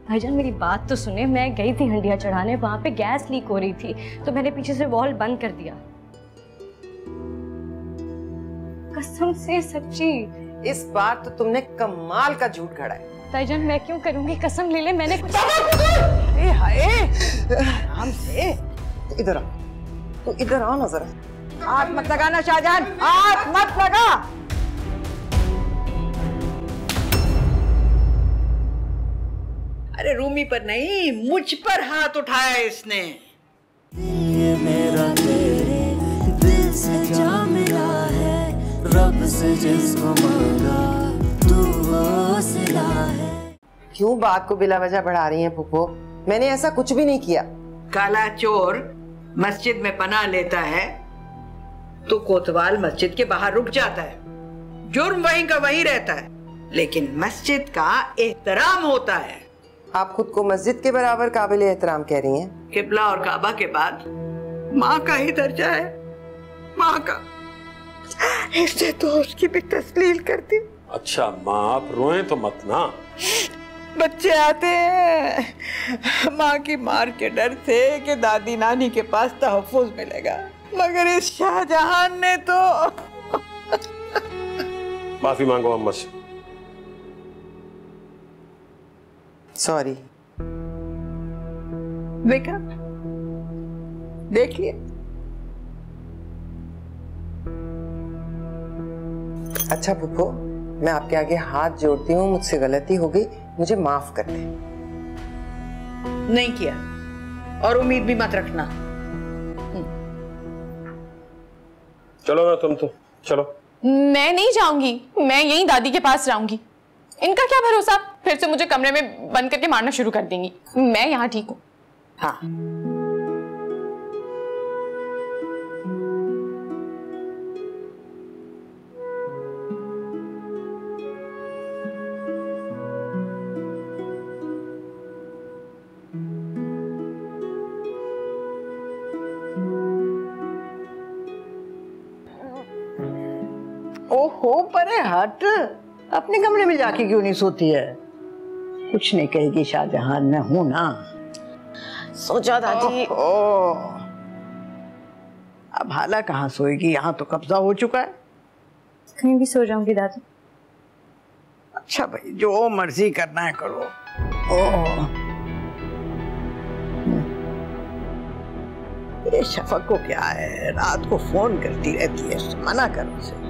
भाईजान मेरी बात तो सुने, मैं गई थी हंडिया चढ़ाने, वहां पे गैस लीक हो रही थी तो मैंने पीछे से वॉल बंद कर दिया। कसम से सच्ची। इस बार तो तुमने कमाल का झूठ गढ़ा है। भाईजान मैं क्यों करूंगी, कसम ले ले मैंने कुछ। ए हाय, आराम से। इधर आ, तू इधर आ ना जरा। हाथ मत लगाना शाहजहान, हाथ मत लगा। अरे रूमी पर नहीं, मुझ पर हाथ उठाया इसने। ये मेरा तेरे दिल से जा मिला है, रब से जिसको मांगा तू वो सिला है। क्यों बात को बिला वजह बढ़ा रही हैं फूफो? मैंने ऐसा कुछ भी नहीं किया। काला चोर मस्जिद में पनाह लेता है तो कोतवाल मस्जिद के बाहर रुक जाता है। जुर्म वहीं का वहीं रहता है, लेकिन मस्जिद का एहतराम होता है। आप खुद को मस्जिद के बराबर काबिल एहतराम कह रही हैं? किबला और काबा के बाद माँ का ही दर्जा है, माँ का। इससे तो उसकी भी तस्लील करती। अच्छा माँ, आप रोएं तो मत ना। बच्चे आते हैं माँ की मार के डर से कि दादी नानी के पास तहफ्फुज मिलेगा, मगर इस शाहजहान ने तो। माफी मांगो अम्मा से। सॉरी। देखा, देखिए। अच्छा फूफो, मैं आपके आगे हाथ जोड़ती हूँ, मुझसे गलती हो गई, मुझे माफ कर दे। नहीं किया और उम्मीद भी मत रखना। चलो ना तुम तो चलो। मैं नहीं जाऊंगी, मैं यहीं दादी के पास रहूंगी। इनका क्या भरोसा, फिर से मुझे कमरे में बंद करके मारना शुरू कर देंगी। मैं यहाँ ठीक हूँ। हाँ, ओहो परे हट, अपने कमरे में जाके क्यों नहीं सोती है? कुछ नहीं कहेगी शाहजहान, मैं हूं ना। सो जाओ दादी। अब हाला कहाँ सोएगी, यहाँ तो कब्जा हो चुका है। कहीं भी सो जाऊंगी दादी। अच्छा भाई, जो मर्जी करना है करो। ओह, ये शफक को क्या है, रात को फोन करती रहती है, मना करो उसे।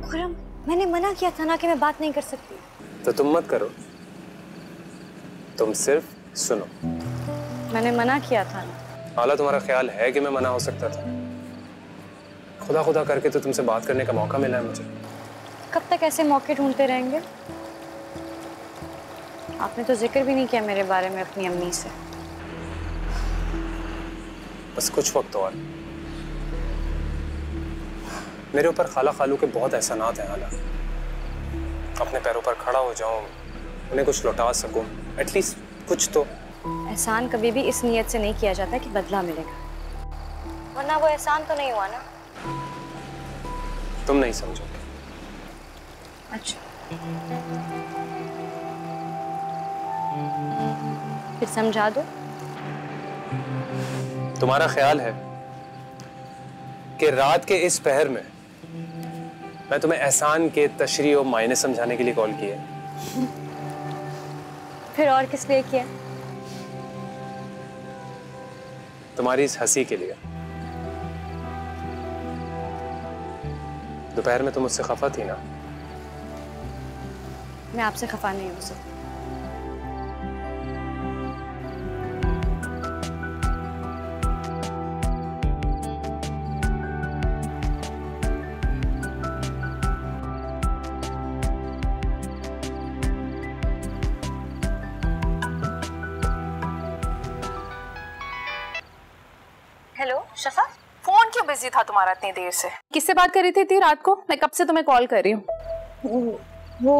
खुरम, मैंने मना किया था ना कि मैं बात नहीं कर सकती। तो तुम मत करो, तुम सिर्फ सुनो। मैंने मना किया था ना। हाला, तुम्हारा ख्याल है कि मैं मना हो सकता था? खुदा खुदा करके तो तुमसे बात करने का मौका मिला है मुझे। कब तक ऐसे मौके ढूंढते रहेंगे? आपने तो जिक्र भी नहीं किया मेरे बारे में अपनी अम्मी से। बस कुछ वक्त और। मेरे ऊपर खाला खालू के बहुत एहसानात हैं हाला। अपने पैरों पर खड़ा हो जाऊं, उन्हें कुछ लौटा सकूं, एटलीस्ट कुछ तो। एहसान कभी भी इस नीयत से नहीं किया जाता कि बदला मिलेगा, वरना वो एहसान तो नहीं हुआ ना। तुम नहीं समझोगे। अच्छा, फिर समझा दो। तुम्हारा ख्याल है कि रात के इस पहर में मैं तुम्हें एहसान के तशरीह और मायने समझाने के लिए कॉल किया? फिर और किस लिए किया? तुम्हारी इस हंसी के लिए। दोपहर में तुम मुझसे खफा थी ना? मैं आपसे खफा नहीं हो सकती। हेलो शफा, फोन क्यों बिजी था तुम्हारा इतनी देर से? किससे बात कर रही थी रात को? मैं कब से तुम्हें कॉल कर रही हूँ। वो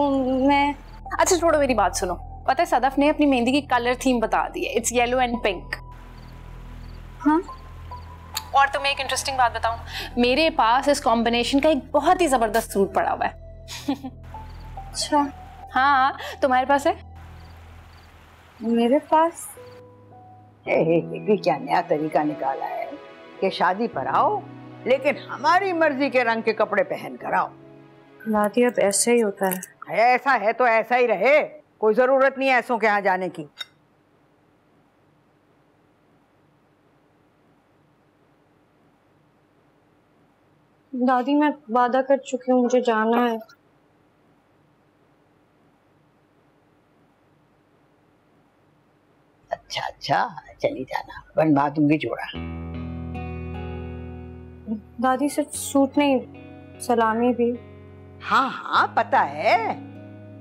मैं। अच्छा छोड़ो, मेरी बात सुनो। पता है सदफ ने अपनी मेहंदी की कलर थीम बता दी है, इट्स येलो एंड पिंक। हाँ, और तुम्हें एक इंटरेस्टिंग बात बताऊं, मेरे पास इस कॉम्बिनेशन का एक बहुत ही जबरदस्त सूट पड़ा हुआ है। अच्छा, हाँ तुम्हारे पास है? मेरे पास? ये क्या नया तरीका निकाला है कि शादी पर आओ लेकिन हमारी मर्जी के रंग के कपड़े पहन कर आओ। दादी अब ऐसे ही होता है। ऐसा है तो ऐसा ही रहे, कोई जरूरत नहीं है ऐसों के यहाँ जाने की। दादी मैं वादा कर चुकी हूँ, मुझे जाना है। अच्छा अच्छा, चली जाना, बनवा दूंगी जोड़ा। दादी सिर्फ सूट नहीं, सलामी भी। हाँ हाँ पता है,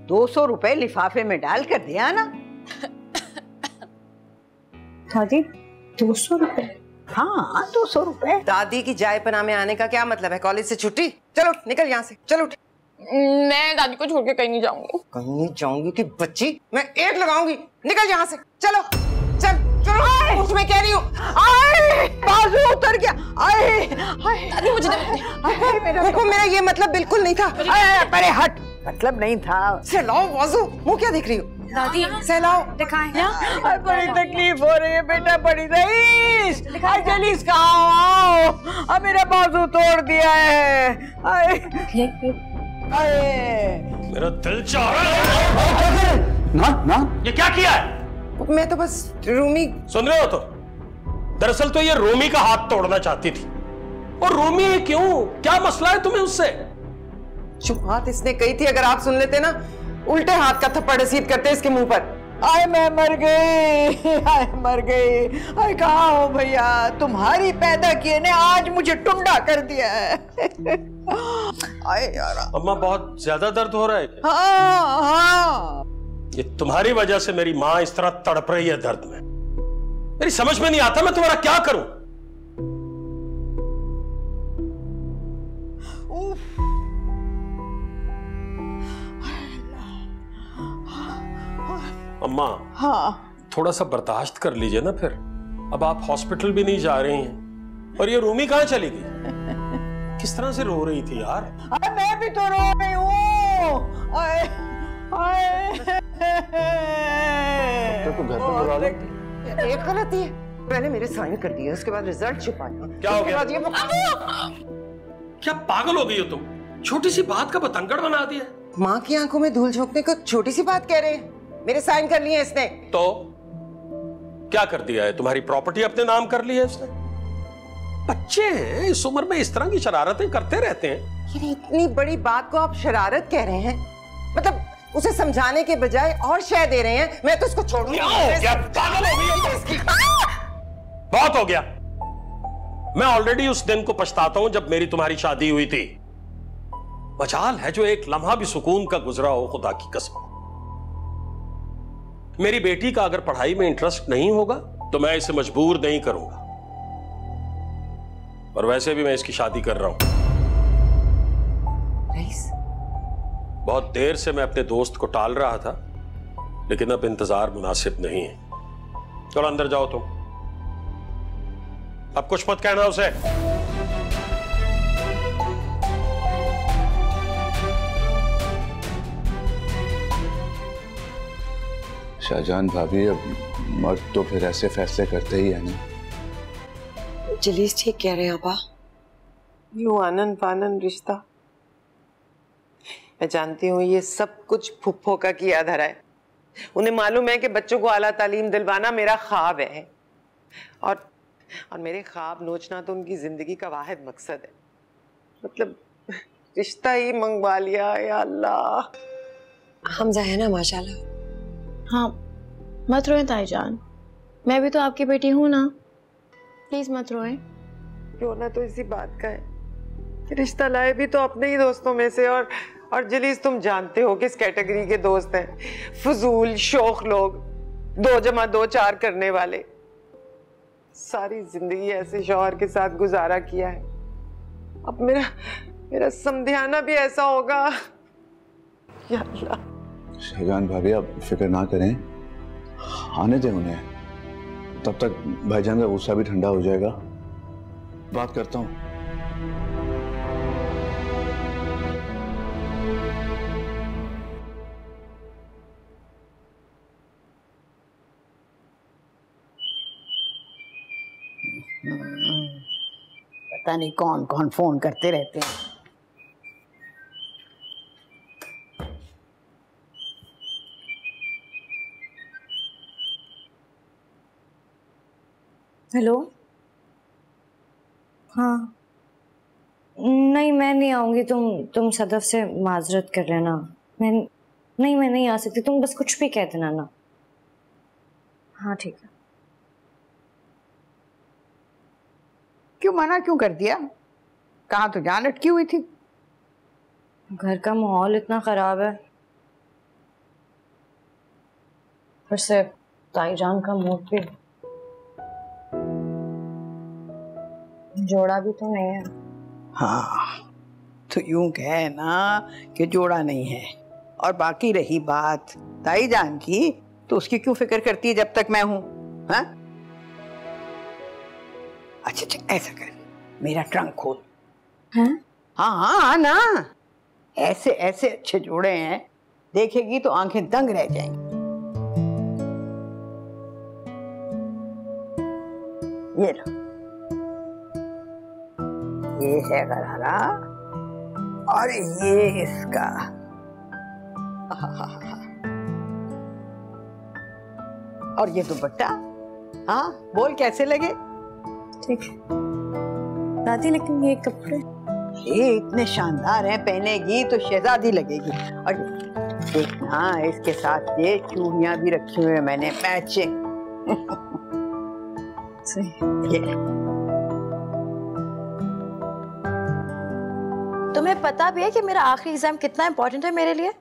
200 रुपए लिफाफे में डाल कर दिया ना। दादी 200 रुपए? हाँ 200 रुपए। दादी की जाए पना में आने का क्या मतलब है? कॉलेज से छुट्टी? चलो निकल यहाँ से, चलो उठ। मैं दादी को छोड़ के कहीं नहीं जाऊंगी। कहीं नहीं जाऊंगी कि बच्ची, मैं एक लगाऊंगी। निकल यहाँ से, चलो चल चलो, उसमें कह रही हूँ। बाजू उतर गया। दादी मुझे देखो मेरा ये मतलब बिल्कुल नहीं था। परे हट, मतलब नहीं था। सहलाओ बाजू, मुँह क्या देख रही हो? दादी सहलाओ। दिखाएं। बड़ी तकलीफ हो रही है बेटा, बड़ी रईस। जलीस कहाँ आओ, अब मेरा बाजू तोड़ दिया है। मेरा दिल चाह रहा है। ना ये क्या किया है? मैं तो बस रूमी। सुन रहे हो? तो दरअसल तो ये रोमी का हाथ तोड़ना चाहती थी। और रोमी क्यों, क्या मसला है तुम्हें उससे? जो बात इसने कही थी अगर आप सुन लेते ना, उल्टे हाथ का थप्पड़ रसीद करते इसके मुंह पर। आए मैं मर गई, आए मर गई। आए कहाँ हो भैया, तुम्हारी पैदा किए ने आज मुझे टुंडा कर दिया है। आए यार। अम्मा बहुत ज्यादा दर्द हो रहा है क्या? हाँ हाँ, ये तुम्हारी वजह से मेरी माँ इस तरह तड़प रही है दर्द में। मेरी समझ में नहीं आता मैं तुम्हारा क्या करूं। अम्मा हाँ थोड़ा सा बर्दाश्त कर लीजिए ना फिर। अब आप हॉस्पिटल भी नहीं जा रही हैं। और ये रूमी कहाँ चली गई? किस तरह से रो रही थी यार। अरे मैं भी तो रो रही हूँ। आए आए। तो घर पे बुला लो। एक गलती है, पहले मेरे साइन कर दिए, उसके बाद रिजल्ट छुपाया। क्या हो गया? ये क्या पागल हो गई हो तुम? छोटी सी बात का बतंगड़ बना दिया। माँ की आंखों में धूल झोंकने को छोटी सी बात कह रहे हैं? मेरे साइन कर लिए इसने। तो क्या कर दिया है? तुम्हारी प्रॉपर्टी अपने नाम कर ली है इसने। बच्चे हैं, इस उम्र में इस तरह की शरारतें करते रहते हैं। ये इतनी बड़ी बात को आप शरारत कह रहे हैं? मतलब उसे समझाने के बजाय और शय दे रहे हैं। मैं तो इसको छोड़ूंगा। पागल हो गई हो तुम? बहुत हो गया। मैं ऑलरेडी उस दिन को पछताता हूं जब मेरी तुम्हारी शादी हुई थी। मजाल है जो एक लम्हा भी सुकून का गुजरा हो, खुदा की कसम। मेरी बेटी का अगर पढ़ाई में इंटरेस्ट नहीं होगा तो मैं इसे मजबूर नहीं करूंगा। और वैसे भी मैं इसकी शादी कर रहा हूं। बहुत देर से मैं अपने दोस्त को टाल रहा था, लेकिन अब इंतजार मुनासिब नहीं है। चलो अंदर जाओ तुम। अब कुछ मत कहना उसे। शाहजहान भाभी, अब मर्द तो फिर ऐसे फैसले करते ही है ना। जलीस ठीक कह रहे हैं आपा। यू आनन फानन रिश्ता, मैं जानती हूँ ये सब कुछ फुफ्फो का किया धरा है। उन्हें मालूम है कि बच्चों को आला तालीम दिलवाना मेरा ख्वाब है, और मेरे ख्वाब नोचना तो उनकी जिंदगी का वाहिद मकसद है। मतलब रिश्ता ही मंगवा लिया, या अल्लाह। हमजा है ना माशाल्लाह। हाँ मत रोएं ताईजान, मैं भी तो आपकी बेटी हूँ ना, प्लीज मत रोएं। रोना तो इसी बात का है कि रिश्ता लाए भी तो अपने ही दोस्तों में से, और जलीस तुम जानते हो किस कैटेगरी के दोस्त हैं। फजूल शौक लोग, 2 जमा 2 4 करने वाले। सारी जिंदगी ऐसे शौहर के साथ गुजारा किया है, अब मेरा समझाना भी ऐसा होगा, या अल्लाह। शाहजहान भाभी आप फिक्र ना करें, आने दें उन्हें, तब तक भाईजान का गुस्सा भी ठंडा हो जाएगा। बात करता हूँ। पता नहीं कौन कौन फोन करते रहते हैं। हेलो। हाँ, नहीं मैं नहीं आऊंगी। तुम सदफ से माजरत कर लेना। मैं नहीं आ सकती। तुम बस कुछ भी कह देना ना। हाँ ठीक है। क्यों मना क्यों कर दिया? कहाँ तो जान अटकी हुई थी। घर का माहौल इतना खराब है, फिर से ताईजान का मूड भी। जोड़ा भी तो नहीं है। हाँ तो यूं कहे ना कि जोड़ा नहीं है। और बाकी रही बात ताईजान की, तो उसकी क्यों फिक्र करती है जब तक मैं हूं? हाँ अच्छा ऐसा कर, मेरा ट्रंक खोल। हाँ हाँ ना, ऐसे ऐसे अच्छे जोड़े हैं, देखेगी तो आंखें दंग रह जाएंगी। ये लो, ये है गरारा और ये इसका। और ये दुपट्टा। हाँ बोल कैसे लगे? ठीक है दादी, लेकिन ये कपड़े ये इतने शानदार हैं, पहनेगी तो शहजादी लगेगी। और देखना इसके साथ ये चूड़ियां भी रखी हुई है मैंने, मैचिंग। सही। तुम्हें पता भी है कि मेरा आखिरी एग्जाम कितना इंपॉर्टेंट है मेरे लिए?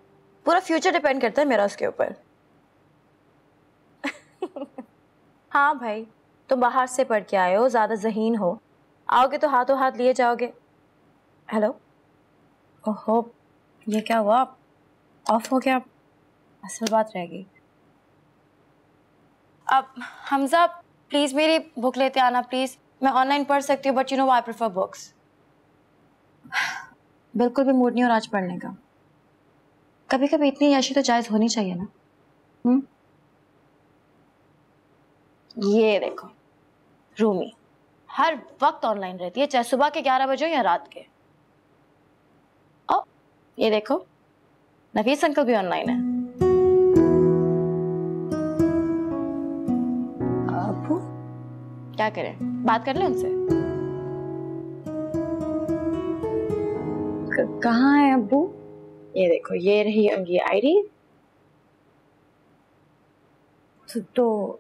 पूरा फ्यूचर डिपेंड करता है मेरा उसके ऊपर। हाँ भाई, तुम बाहर से पढ़ के आए हो, ज्यादा ज़हीन हो, आओगे तो हाथों हाथ लिए जाओगे। हेलो, ओहो ये क्या हुआ? ऑफ हो गया? असल बात रह गई। अब हमजा प्लीज मेरी बुक लेते आना प्लीज। मैं ऑनलाइन पढ़ सकती हूँ but you know I prefer books. बिल्कुल भी मूड नहीं हो रहा आज पढ़ने का। कभी कभी इतनी याशी तो जायज होनी चाहिए ना। ये देखो रूमी हर वक्त ऑनलाइन रहती है, चाहे सुबह के 11 बजे या रात के। ओ ये देखो नफीस अंकल भी ऑनलाइन है। अबू क्या करें, बात कर ले उनसे। कहाँ है अबू? ये देखो ये रही उनकी आईडी। तो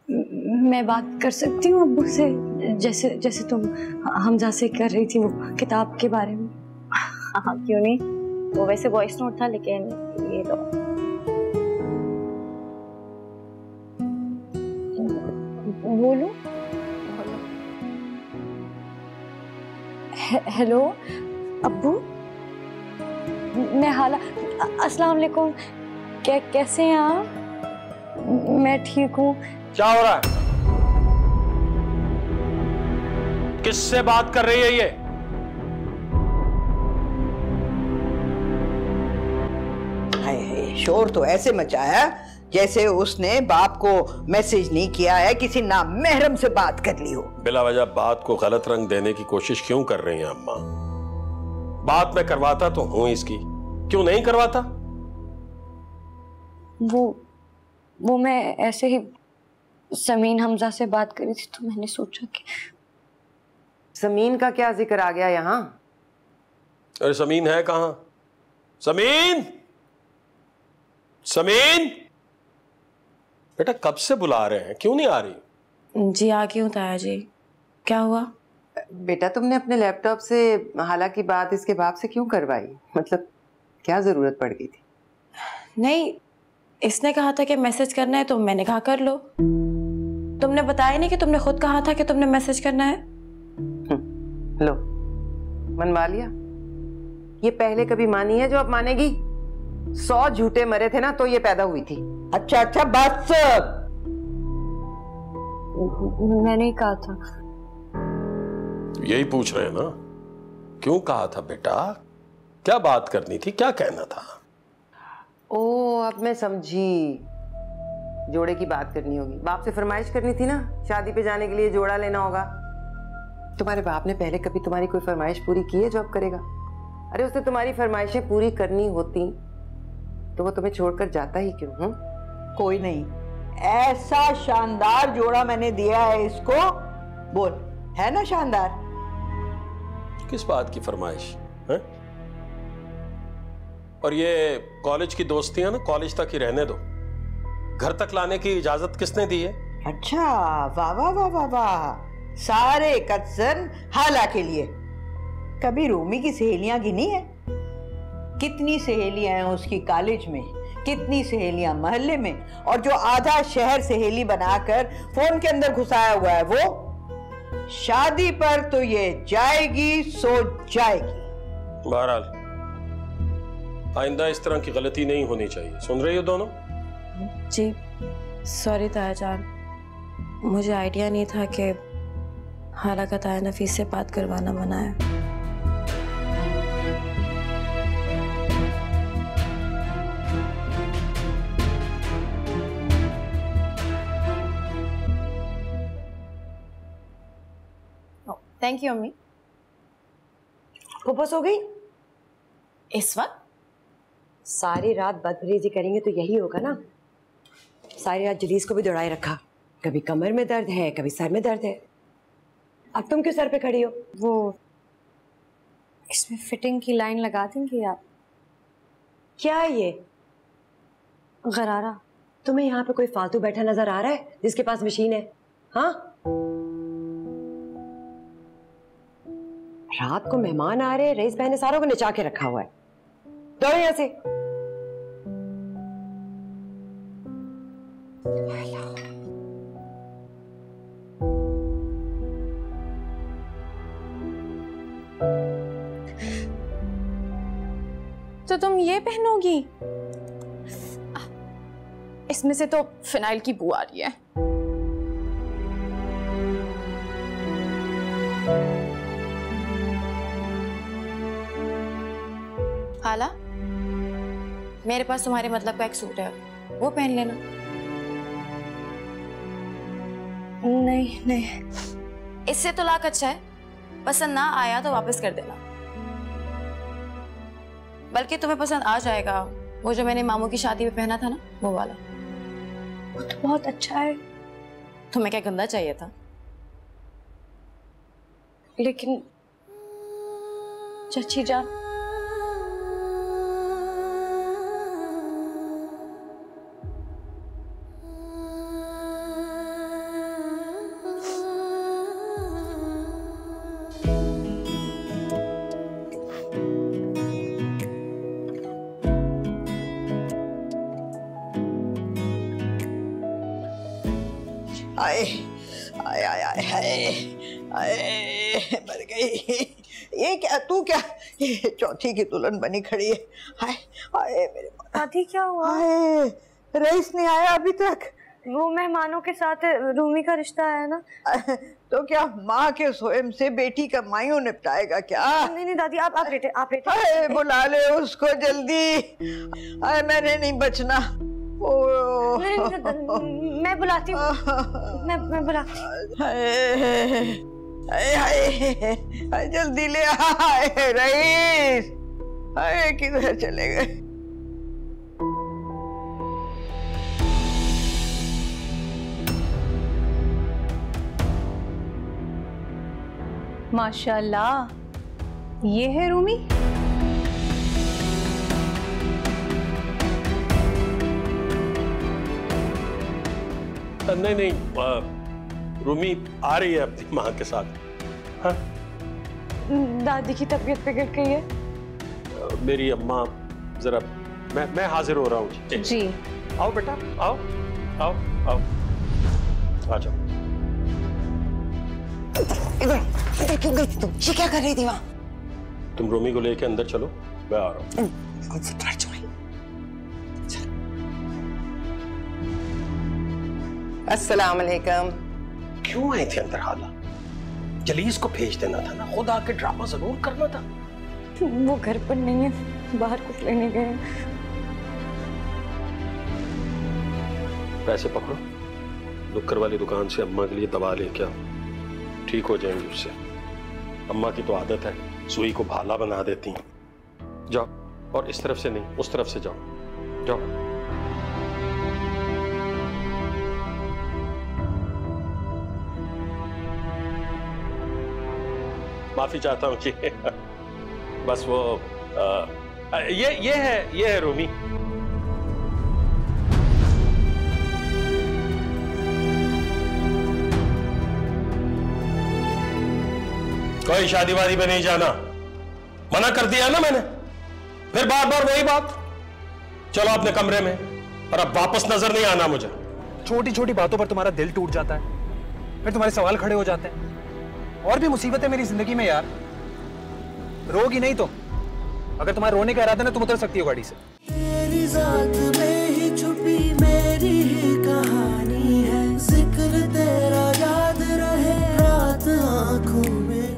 मैं बात कर सकती हूँ अब्बू से, जैसे जैसे तुम हमजा से कर रही थी वो किताब के बारे में। हाँ क्यों नहीं, वो वैसे वॉइस नोट था लेकिन ये लो। बोलो। हेलो अब्बू, मैं हाला। अस्सलाम वालेकुम, कैसे हैं आप? मैं ठीक हूँ। क्या हो रहा है? किससे बात कर रही है ये? हाय शोर तो ऐसे मचाया जैसे उसने बाप को मैसेज नहीं किया है, किसी नामहरम से बात कर ली हो। बिला वजह बात को गलत रंग देने की कोशिश क्यों कर रही हैं अम्मा? बात मैं करवाता तो हूं इसकी, क्यों नहीं करवाता? वो मैं ऐसे ही समीन हमजा से बात करी थी तो मैंने सोचा कि। समीन का क्या जिक्र आ गया यहाँ? अरे समीन है कहाँ? समीन, समीन बेटा कब से बुला रहे हैं, क्यों नहीं आ रही? जी आ गई हूँ ताया जी। क्या हुआ? बेटा तुमने अपने लैपटॉप से हालांकि बात इसके बाप से क्यों करवाई? मतलब क्या जरूरत पड़ गई थी? नहीं, इसने कहा था कि मैसेज करना है तो मैंने कहा कर लो। तुमने बताया नहीं कि तुमने खुद कहा था कि तुमने मैसेज करना है। लो मनवा लिया। ये पहले कभी मानी है जो अब मानेगी? 100 झूठे मरे थे ना तो ये पैदा हुई थी। अच्छा बात सब मैंने ही कहा था। यही पूछ रहे हैं ना, क्यों कहा था बेटा? क्या बात करनी थी, क्या कहना था? ओ अब मैं समझी, जोड़े की बात करनी होगी। बाप से फरमाइश करनी थी ना, शादी पे जाने के लिए जोड़ा लेना होगा। तुम्हारे बाप ने पहले कभी तुम्हारी कोई फरमाइश पूरी की है जो अब करेगा? अरे उसने तुम्हारी फरमाइशें पूरी करनी होती तो वो तुम्हें छोड़कर जाता ही क्यों? कोई नहीं, ऐसा शानदार जोड़ा मैंने दिया है इसको, बोल है ना शानदार? किस बात की फरमाइश है? और ये कॉलेज की दोस्तियां ना कॉलेज तक ही रहने दो, घर तक लाने की इजाजत किसने दी है? अच्छा, वाह वाह वाह वाह वाह, सारे कत्सन हाला के लिए। कभी रूमी की सहेलियां गिनी है? कितनी सहेलियां हैं उसकी कॉलेज में, कितनी सहेलियां मोहल्ले में, और जो आधा शहर सहेली बनाकर फोन के अंदर घुसाया हुआ है वो शादी पर तो ये जाएगी सो जाएगी। बहरहाल आइंदा इस तरह की गलती नहीं होनी चाहिए। सुन रही हो दोनों? जी सॉरी ताया जान, मुझे आइडिया नहीं था कि हाला का ताया नफीस से बात करवाना मना है। थैंक यू अम्मी। वापस हो गई? इस वक्त सारी रात बदफरीजी करेंगे तो यही होगा ना। सारी रात जलीस को भी दौड़ाए रखा, कभी कमर में दर्द है कभी सर में दर्द है। अब तुम क्यों सर पे खड़ी हो? वो इसमें फिटिंग की लाइन लगा देंगी आप? क्या है ये? गरारा। तुम्हें यहाँ पे कोई फालतू बैठा नजर आ रहा है जिसके पास मशीन है? हाँ, रात को मेहमान आ रहे, रईस भाई ने सारों को निचा के रखा हुआ है। दौड़ो यहां से। तो तुम ये पहनोगी? इसमें से तो फिनाइल की बू आ रही है। हाला, मेरे पास तुम्हारे मतलब का एक सूट है, वो पहन लेना। नहीं नहीं, इससे तो लाख अच्छा है, पसंद ना आया तो वापस कर देना। बल्कि तुम्हें पसंद आ जाएगा, वो जो मैंने मामू की शादी में पहना था ना, वो वाला। वो तो बहुत अच्छा है। तुम्हें क्या गंदा चाहिए था? लेकिन चाची जान, आए आए आए आए आए आए, मर गई। ये क्या, तू क्या, ये चौथी की दुल्हन बनी खड़ी है। हाय आए मेरे दादी, क्या हुआ? हाय, रईस नहीं आया अभी तक? वो मेहमानों के साथ रूमी का रिश्ता है ना। तो क्या माँ के सोएम से बेटी का मायूं निपटाएगा क्या? नहीं नहीं दादी, आप लेटे, आप लेटे। हाय, बुला ले उसको जल्दी। हाय, मैंने नहीं बचना। नहीं, मैं बुलाती हूँ, मैं बुलाती हूँ। हाय हाय हाय, जल्दी ले आए रईस। हाय, किधर चले गए? माशाल्लाह, ये है रूमी। नहीं नहीं, रूमी आ रही है अपनी माँ के साथ। हाँ? दादी की तबीयत बिगड़ गई है। मेरी अम्मा जरा, मैं हाजिर हो रहा हूँ। जी आओ बेटा, आओ आओ आओ, आ जाओ। इधर क्यों गई तुम? ये क्या कर रही थी वहाँ? तुम रूमी को लेके अंदर चलो, मैं आ रहा हूँ। अस्सलाम वालेकुम। क्यों आए थे अंदर हाला? जलीस को भेज देना था ना, खुद आके ड्रामा जरूर करना था। वो घर पर नहीं है, बाहर कुछ लेने गए। पैसे पकड़ो, नुक्कर वाली दुकान से अम्मा के लिए दवा लेके आओ, ठीक हो जाएंगे उससे। अम्मा की तो आदत है, सुई को भाला बना देती हैं। जाओ, और इस तरफ से नहीं, उस तरफ से जाओ, जाओ। माफी चाहता हूँ जी। बस वो ये है रूमी। कोई शादी वादी में नहीं जाना, मना कर दिया ना मैंने, फिर बार बार वही बात। चलो अपने कमरे में, और अब वापस नजर नहीं आना मुझे। छोटी छोटी बातों पर तुम्हारा दिल टूट जाता है, फिर तुम्हारे सवाल खड़े हो जाते हैं। और भी मुसीबत है मेरी जिंदगी में यार। रोगी नहीं तो, अगर तुम्हारे रोने का इरादा ना, तुम उतर सकती हो गाड़ी से। तेरी जात में ही छुपी मेरी ही कहानी है, जिक्र तेरा याद रहे रात आंखों में।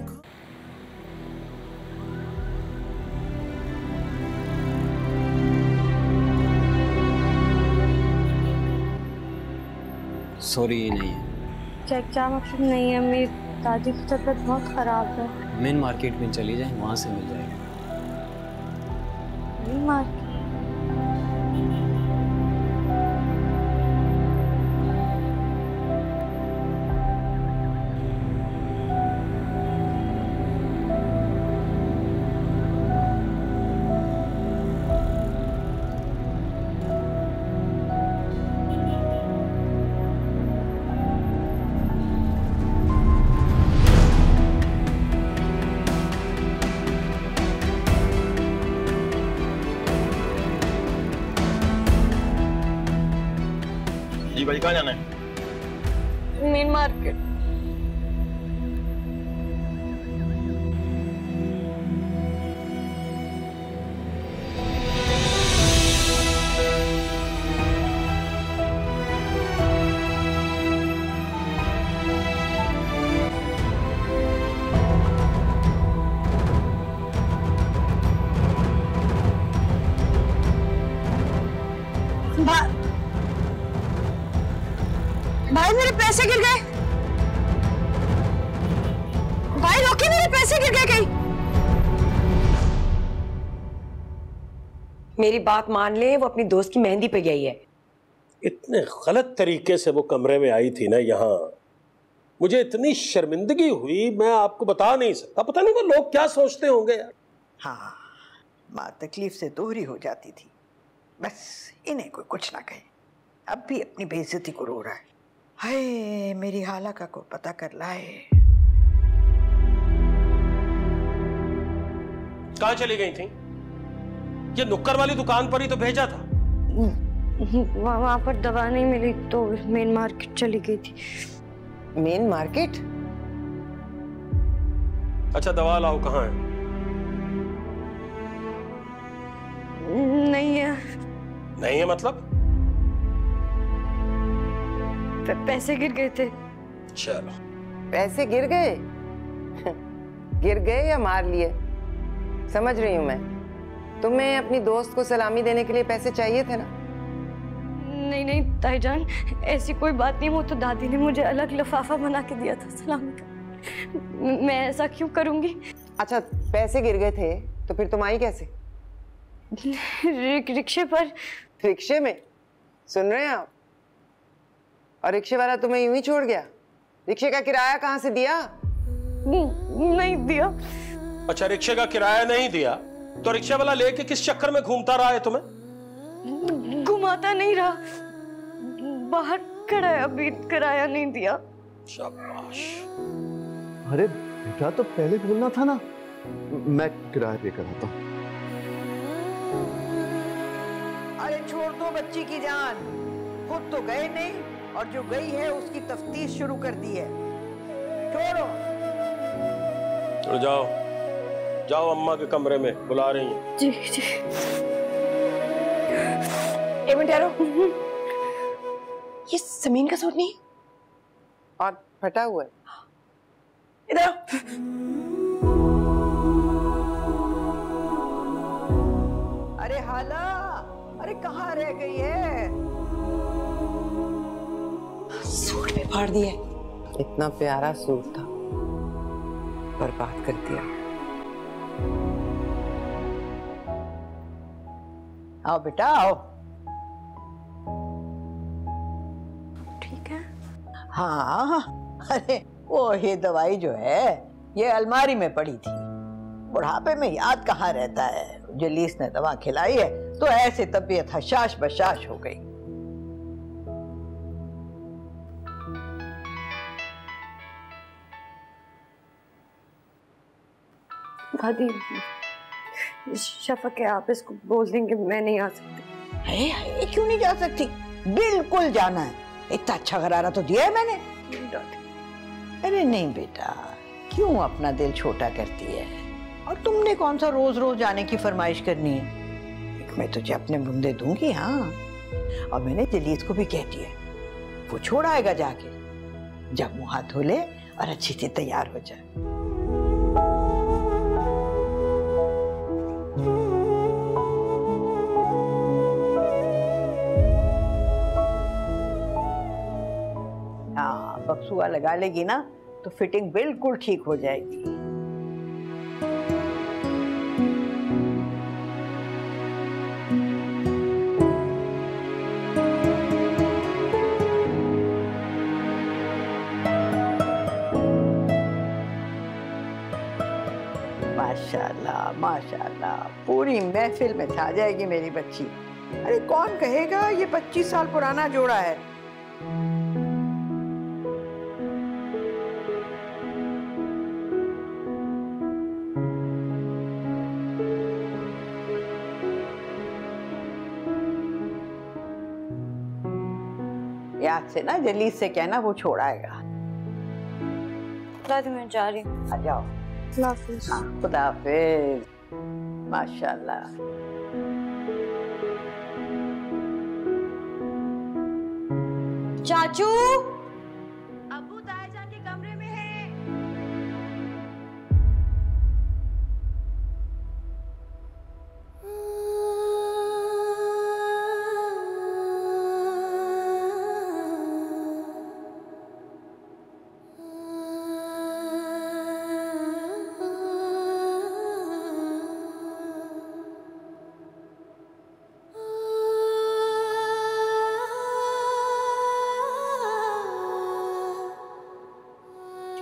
सॉरी, ये नहीं है। क्या मतलब नहीं है? मेरी दादी की तबीयत बहुत खराब है। मेन मार्केट में चली जाए, वहां से मिल जाएगा। Main market? भाई कहाँ जाना है? Main market. भाई मेरे पैसे गिर गए। भाई रोकी, मेरे पैसे गिर गए कहीं। मेरी बात मान ले, वो अपनी दोस्त की मेहंदी पे गई है। इतने गलत तरीके से वो कमरे में आई थी ना यहाँ, मुझे इतनी शर्मिंदगी हुई, मैं आपको बता नहीं सकता। पता नहीं वो लोग क्या सोचते होंगे यार। हाँ, बात तकलीफ से दोहरी हो जाती थी। बस इन्हें कोई कुछ ना कहे, अब भी अपनी बेइज्जती को रो रहा है। हाय, मेरी हाला का को पता कर लाए। कहाँ चली गई थी? ये नुक्कड़ वाली दुकान पर ही तो भेजा था। वहां पर दवा नहीं मिली तो मेन मार्केट चली गई थी। Main market? अच्छा, दवा लाओ, कहाँ है? नहीं है। नहीं है मतलब? पैसे गिर गए थे। चलो। पैसे गिर गए? गिर गए या मार लिए? समझ रही हूं मैं। तुम्हें अपनी दोस्त को सलामी देने के लिए पैसे चाहिए थे ना? नहीं नहीं ताईजान, ऐसी कोई बात नहीं। वो तो दादी ने मुझे अलग लिफाफा बना के दिया था सलामी का। मैं ऐसा क्यों करूंगी? अच्छा, पैसे गिर गए थे तो फिर तुम आई कैसे? रिक्शे पर। रिक्शे में? सुन रहे हैं आप? और रिक्शे वाला तुम्हें यूं ही छोड़ गया? रिक्शे का किराया कहाँ से दिया? नहीं दिया। अच्छा, रिक्शे का किराया नहीं दिया तो रिक्शे वाला लेके किस चक्कर में घूमता रहा है तुम्हें? घुमाता नहीं रहा, बाहर खड़ा है, अभी किराया नहीं दिया। शाबाश। अरे बेटा, तो पहले बोलना था ना, मैं किराया पे कराता हूँ। अरे छोड़ दो बच्ची की जान, खुद तो गए नहीं और जो गई है उसकी तफ्तीश शुरू कर दी है। छोड़ो। तो जाओ जाओ, अम्मा के कमरे में बुला रही हैं। जी जी। एक मिनट ठहरो। ये जमीन का सूट नहीं और फटा हुआ है? इधर। अरे हाला, अरे कहाँ रह गई है? सूट भी फाड़ दिया। इतना प्यारा सूट था, बर्बाद कर दिया। आओ बेटा आओ। ठीक है। हाँ, अरे वो ये दवाई जो है ये अलमारी में पड़ी थी, बुढ़ापे में याद कहाँ रहता है। जलीस ने दवा खिलाई है तो ऐसे तबीयत हशाश बशाश हो गई। दादी, शफक है, आप इसको बोल देंगे मैं नहीं आ सकती। है, क्यों नहीं जा सकती? बिल्कुल जाना है। इतना अच्छा गरारा तो दिया है मैंने। अरे नहीं बेटा, क्यों अपना दिल छोटा करती है? और तुमने कौन सा रोज रोज जाने की फरमाइश करनी है? मैं तुझे अपने मुंडे दूंगी। हाँ, और मैंने जलीस को भी कह दिया, वो छोड़ आएगा जाके, जब मुंह हाथ धो ले और अच्छी से तैयार हो जाए। हाँ, बक्सुआ लगा लेगी ना तो फिटिंग बिल्कुल ठीक हो जाएगी। माशाल्लाह माशाल्लाह, पूरी महफिल में छा जाएगी मेरी बच्ची। अरे कौन कहेगा ये 25 साल पुराना जोड़ा है। याद से ना जलीस से कहना वो छोड़ आएगा। दादी मैं जा रही हूँ। आ जाओ। खुदा हाफिज। माशाल्लाह। चाचू, अबू तायजा के कमरे में है।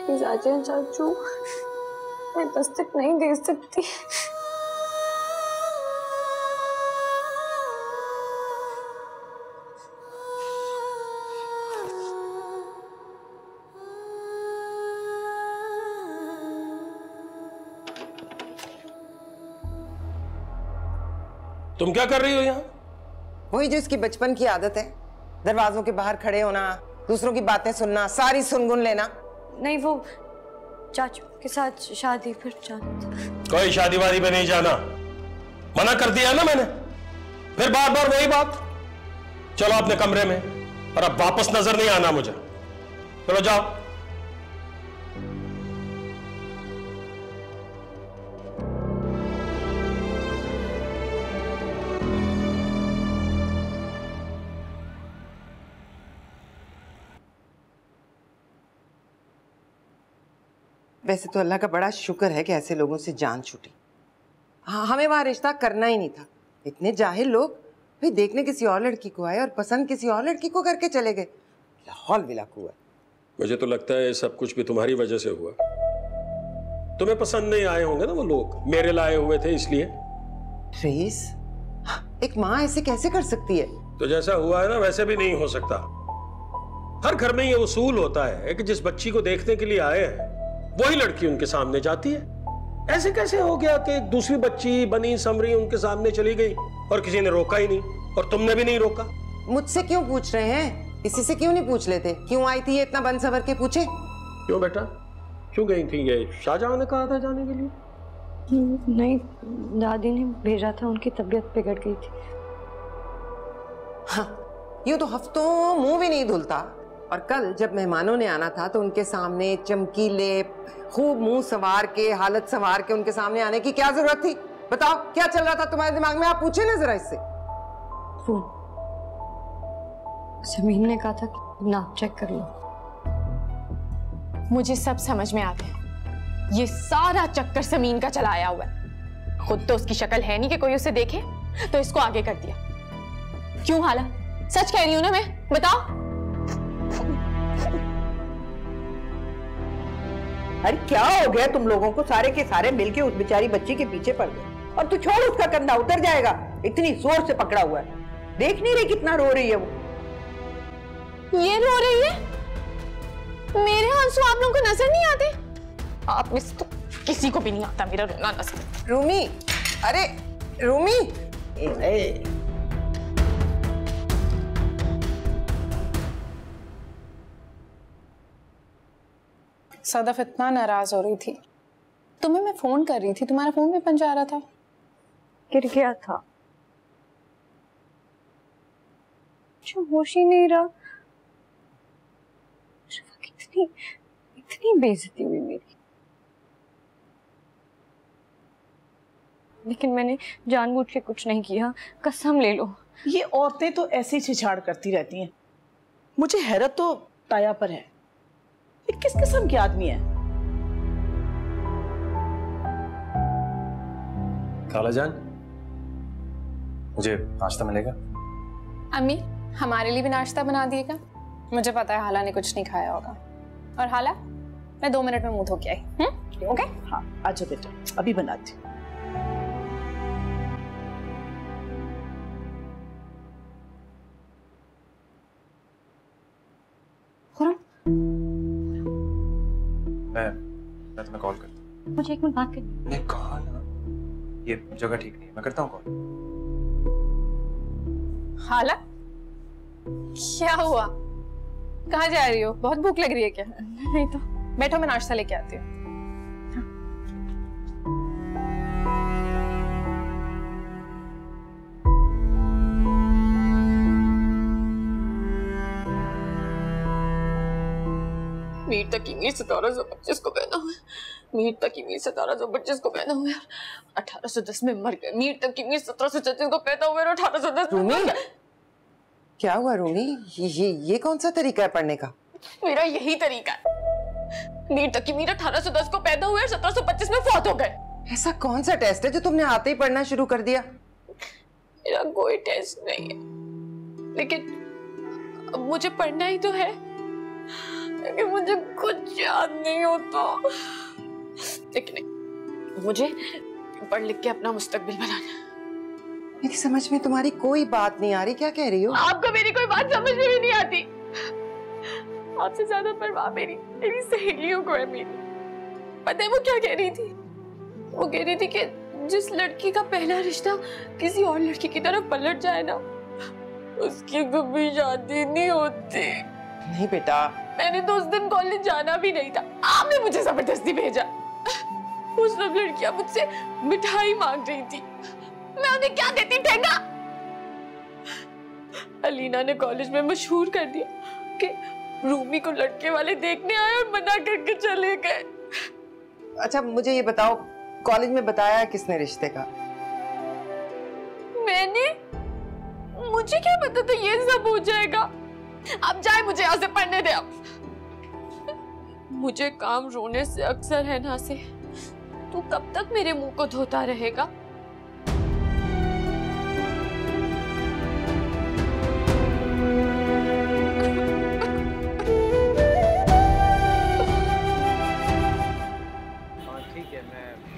प्लीज आ जाए चाचू, मैं दस्तक नहीं दे सकती। तुम क्या कर रही हो यहाँ? वही जो इसकी बचपन की आदत है, दरवाजों के बाहर खड़े होना, दूसरों की बातें सुनना, सारी सुनगुन लेना। नहीं, वो चाचू के साथ शादी पर जाना था। कोई शादी वादी पे नहीं जाना, मना कर दिया ना मैंने, फिर बार बार वही बात। चलो अपने कमरे में, और अब वापस नजर नहीं आना मुझे। चलो जाओ। वैसे तो अल्लाह का बड़ा शुक्र है कि ऐसे लोगों से जान छूटी। हाँ, हमें वहां रिश्ता करना ही नहीं था। इतने जाहिल लोग भाई देखने किसी और लड़की को आए और पसंद किसी और लड़की को करके चले गए। लाहौल विलाक हुआ। मुझे तो लगता है सब कुछ भी तुम्हारी वजह से हुआ। तुम्हें पसंद नहीं आए होंगे ना वो लोग, मेरे लाए हुए थे इसलिए। रईस, एक माँ ऐसे कैसे कर सकती है? तो जैसा हुआ है ना वैसे भी नहीं हो सकता। हर घर में ये उसूल होता है कि जिस बच्ची को देखने के लिए आए हैं वही लड़की उनके सामने जाती है। ऐसे कैसे हो गया कि एक दूसरी बच्ची बनी समरी उनके सामने चली गई और किसी ने रोका ही नहीं, और तुमने भी नहीं रोका? मुझसे क्यों पूछ रहे हैं? किसी से क्यों नहीं पूछ लेते? क्यों आई थी ये इतना बन सवर के पूछे? क्यों बेटा, क्यों गई थी? ये शाहजहां ने कहा था जाने के लिए? नहीं, दादी ने भेजा था, उनकी तबीयत बिगड़ गई थी। हाँ, यूं तो हफ्तों मुंह भी नहीं धुलता, और कल जब मेहमानों ने आना था तो उनके सामने चमकीले खूब मुंह संवार के, हालत संवार के उनके सामने आने की क्या जरूरत थी? बताओ क्या चल रहा था तुम्हारे दिमाग में? आप पूछे ना जरा इससे। जमीन ने कहा था कि नाप चेक कर लो। मुझे सब समझ में आ गया। ये सारा चक्कर समीन का चलाया हुआ है। खुद तो उसकी शक्ल है नहीं कि कोई उसे देखे, तो इसको आगे कर दिया। क्यों हाला? सच कह रही हूं ना मैं, बताओ। अरे क्या हो गया तुम लोगों को? सारे के सारे मिलके उस बेचारी बच्ची के पीछे पड़ गए। और तू छोड़, उसका कंधा उतर जाएगा, इतनी जोर से पकड़ा हुआ है। देख नहीं रही कितना रो रही है वो? ये रो रही है? मेरे आंसू आप लोगों को नजर नहीं आते? आप में से तो किसी को भी नहीं आता मेरा रोना नजर। रूमी, अरे रूमी, सदफ इतना नाराज हो रही थी, तुम्हें मैं फोन कर रही थी, तुम्हारा फोन भी बंद जा रहा था। गिर गया था, जो होश ही नहीं रहा। कितनी इतनी बेइज्जती हुई मेरी, लेकिन मैंने जानबूझ के कुछ नहीं किया, कसम ले लो। ये औरतें तो ऐसे ही छिछाड़ करती रहती हैं। मुझे हैरत तो ताया पर है, ये किस किस्म के आदमी है? खालाजान, मुझे नाश्ता मिलेगा? अम्मी, हमारे लिए भी नाश्ता बना दिएगा। मुझे पता है हाला ने कुछ नहीं खाया होगा। और हाला, मैं 2 मिनट में मुंह धो के आई। ओके? हाँ, आजा बेटा, अभी बनाती हूँ। मैं तुम्हें कॉल करता हूँ। मुझे 1 मिनट बात करनी। नहीं, कहा ना, ये जगह ठीक नहीं है, मैं करता हूँ कॉल। हाला, क्या हुआ? कहाँ जा रही हो? बहुत भूख लग रही है क्या? नहीं तो। बैठो, मैं नाश्ता लेके आती हूँ। मीर तक की मीर 1725 को पैदा हुए, मीर तक की मीर 1725 को पैदा हुए, 1810 में मर गए। मीर तक की मीर 1736 को पैदा हुए और 1810 में मर गए। क्या हुआ रूमी? ये कौन सा तरीका है पढ़ने का? मेरा यही तरीका है। मीर तक की मीर 1810 को पैदा हुए और 1725 में फौत हो गए। ऐसा कौन सा टेस्ट है जो तुमने आते ही पढ़ना शुरू कर दिया? मेरा कोई टेस्ट नहीं है, लेकिन अब मुझे पढ़ना ही तो है, लेकिन मुझे कुछ याद नहीं होता। लेकिन नहीं, मुझे पढ़ लिख के अपना मुस्तकबिल बनाना है। मेरी समझ में तुम्हारी कोई बात नहीं आ रही, क्या कह रही हो? आपको मेरी कोई बात समझ में भी नहीं आती। आपसे ज्यादा परवाह मेरी सहेलियों को है। मेरी पता है वो क्या कह रही थी? वो कह रही थी कि जिस लड़की का पहला रिश्ता किसी और लड़की की तरफ पलट जाए ना, उसकी कभी शादी नहीं होती। नहीं बेटा, मैंने तो उस दिन कॉलेज जाना भी नहीं था, आपने मुझे जबरदस्ती भेजा। वो सब लड़कियां मुझसे मिठाई मांग रही थी, मैं उन्हें क्या देती? ठेंगा। अलीना ने कॉलेज में मशहूर कर दिया कि रूमी को लड़के वाले देखने आए और मना करके चले गए। अच्छा मुझे ये बताओ, कॉलेज में बताया किसने रिश्ते का? मैंने? मुझे क्या पता था ये सब हो जाएगा। अब जाए, मुझे यहाँ से पढ़ने दे। अब मुझे काम रोने से अक्सर है ना से। तू कब तक मेरे मुंह को धोता रहेगा?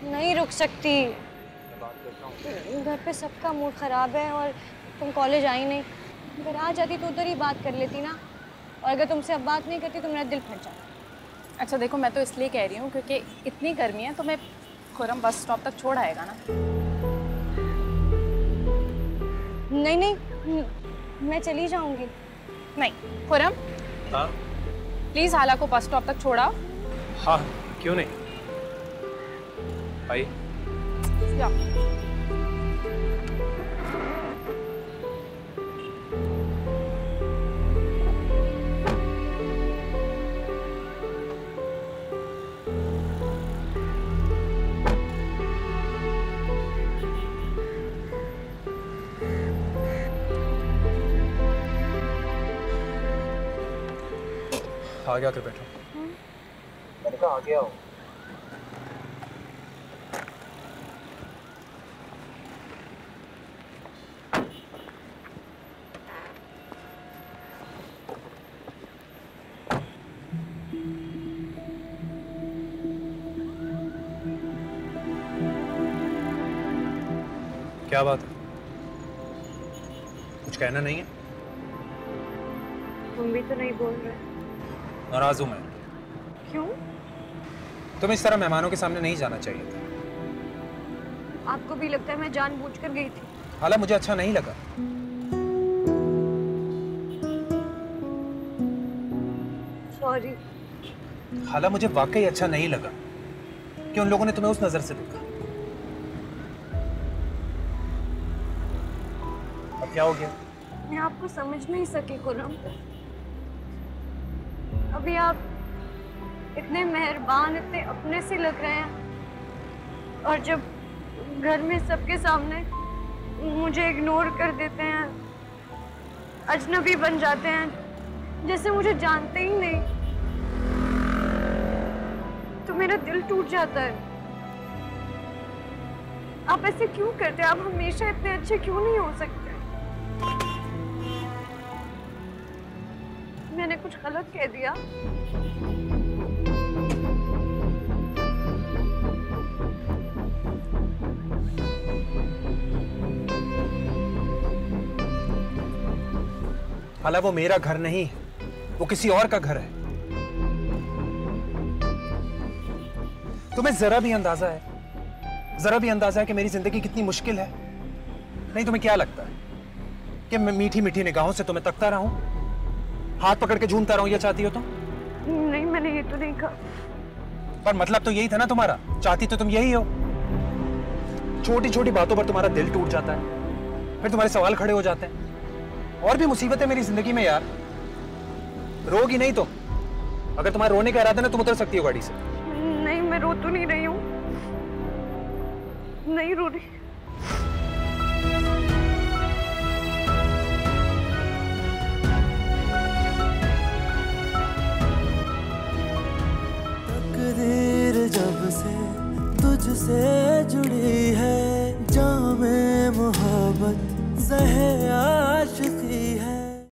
नहीं रुक सकती, घर पे सबका मूड खराब है और तुम कॉलेज आई नहीं। अगर आ जाती तो उधर ही बात कर लेती ना, और अगर तुमसे अब बात नहीं करती तो मेरा दिल फट जाता। अच्छा देखो, मैं तो इसलिए कह रही हूँ क्योंकि इतनी गर्मी है, तो मैं खुरम बस स्टॉप तक छोड़ आएगा ना। नहीं नहीं, मैं चली जाऊंगी। नहीं खुरम, हाँ प्लीज हाला को बस स्टॉप तक छोड़ाओ। हाँ, क्यों नहीं भाई? आ गया, आकर बैठो। मैंने कहा आ गया हो। क्या बात है? कुछ कहना नहीं है? तुम भी तो नहीं बोल रहे। नाराज हूं मैं। क्यों? तुम्हें इस तरह मेहमानों के सामने नहीं जाना चाहिए था। आपको भी लगता है मैं जानबूझकर गई थी? हालांकि मुझे अच्छा नहीं लगा। सॉरी। हालांकि मुझे वाकई अच्छा नहीं लगा कि उन लोगों ने तुम्हें उस नजर से देखा। अब क्या हो गया? मैं आपको समझ नहीं सकी खुरम। अभी आप इतने मेहरबान, इतने अपने से लग रहे हैं, और जब घर में सबके सामने मुझे इग्नोर कर देते हैं, अजनबी बन जाते हैं, जैसे मुझे जानते ही नहीं, तो मेरा दिल टूट जाता है। आप ऐसे क्यों करते हैं? आप हमेशा इतने अच्छे क्यों नहीं हो सकते? मैंने कुछ गलत कह दिया? हालांकि वो मेरा घर नहीं है, वो किसी और का घर है। तुम्हें जरा भी अंदाजा है कि मेरी जिंदगी कितनी मुश्किल है? नहीं, तुम्हें क्या लगता है कि मैं मीठी मीठी निगाहों से तुम्हें तकता रहूं, हाथ पकड़ के झूमता रहूं? ये चाहती हो तुम? नहीं, मैंने ये तो नहीं कहा। पर मतलब तो यही था ना तुम्हारा, चाहती तो तुम यही हो। छोटी छोटी बातों पर तुम्हारा दिल टूट जाता है, फिर तुम्हारे सवाल खड़े हो जाते हैं। और भी मुसीबतें मेरी जिंदगी में यार। रोगी नहीं तो? अगर तुम्हारा रोने का इरादा ना, तुम उतर सकती हो गाड़ी से। नहीं, मैं रो तो नहीं रही हूँ, नहीं रो रही। तकदीर जब से तुझसे जुड़ी है, जामे मोहब्बत ज़हरा